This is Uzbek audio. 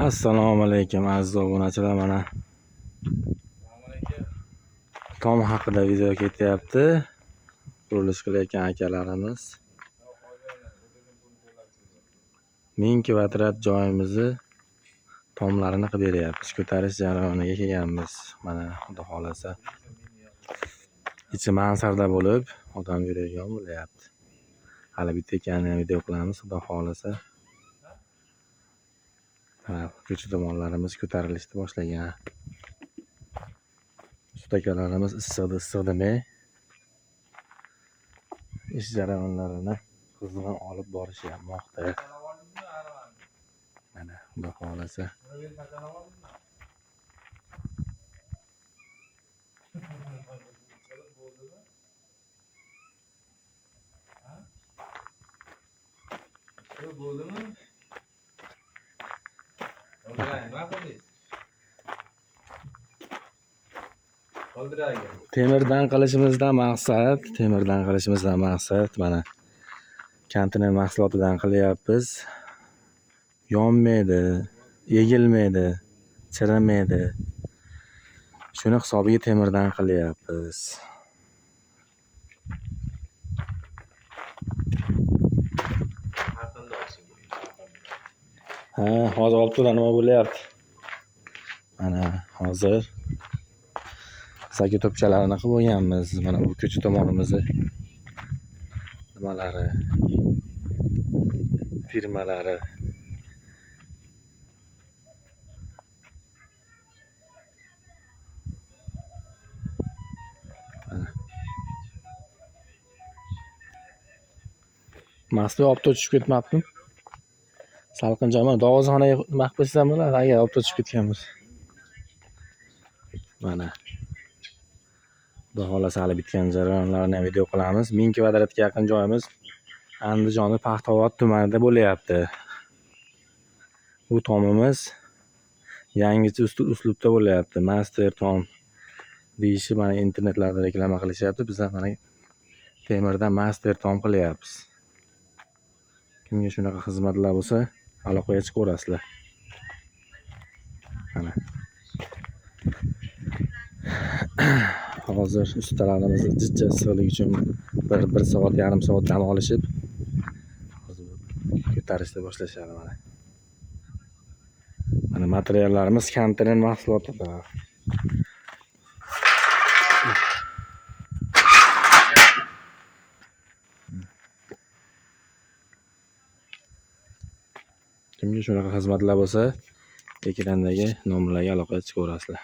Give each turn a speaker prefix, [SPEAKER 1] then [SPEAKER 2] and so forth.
[SPEAKER 1] Assalomu alaykum aziz obunachilar, mana tom haqida video ketyapti. Qurilish qilayotgan akalarimiz 1000 kvadrat joyimizni tomlarini qilib beryapmiz. Ko'tarish jarayoniga kelganmiz. Mana xudo xolasa ichi mansarda bo'lib, odam yuradigan bo'lyapti. Hali bitta ekanini video qilamiz, xudo xolasa. Ko'cha tomonlarimiz ko'tarilishni boshlagan. Ustakalarimiz issiq demay ish jarayonlarini qizg'in olib borishyapti. Mana xudo xolasa. Temirdan qilishimizdan maqsad mana kontener mahsulotidan qilyapmiz. Yonmaydi, egilmaydi, chirimaydi. Shuni hisobiga temirdan qilyapmiz. Hozir olib turlar nima bo'lyapti? Mana hozir saka to'pchalarini qilib bo'lganmiz. Mana bu ko'cha tomonimizni nimalari, firmalari. Mas'ul olib tushib ketmabdi. Salqin joy, mana dog'ozxonaga nima qilib qo'ysam bo'ladi, agar olib tushib ketgan bo'lsa. Mana xudo xolasa hali bitgan jarayonlarni video qilamiz. 1000 kvadratga yaqin joyimiz Andijonning Paxtaobod tumanida bo'lyapti. Bu tomimiz yangicha uslubda bo'lyapti. Master tom deyishi mana internetlarda reklama qilishyapti. Biz ham mana temirdan master tom qilyapmiz. Kimga shunaqa xizmatlar bo'lsa, aloqaga chiqaverasizlar. Mana hozir ustalarimiz jiddiy issiqlik uchun bir soat, yarim soat dam olishib, hozir ko'tarishni boshlashadi mana. Mana materiallarimiz kontener mahsulotida. Kimga shunaqa xizmatlar bo'lsa, ekrandagi nomerlarga aloqaga chiqaverasizlar.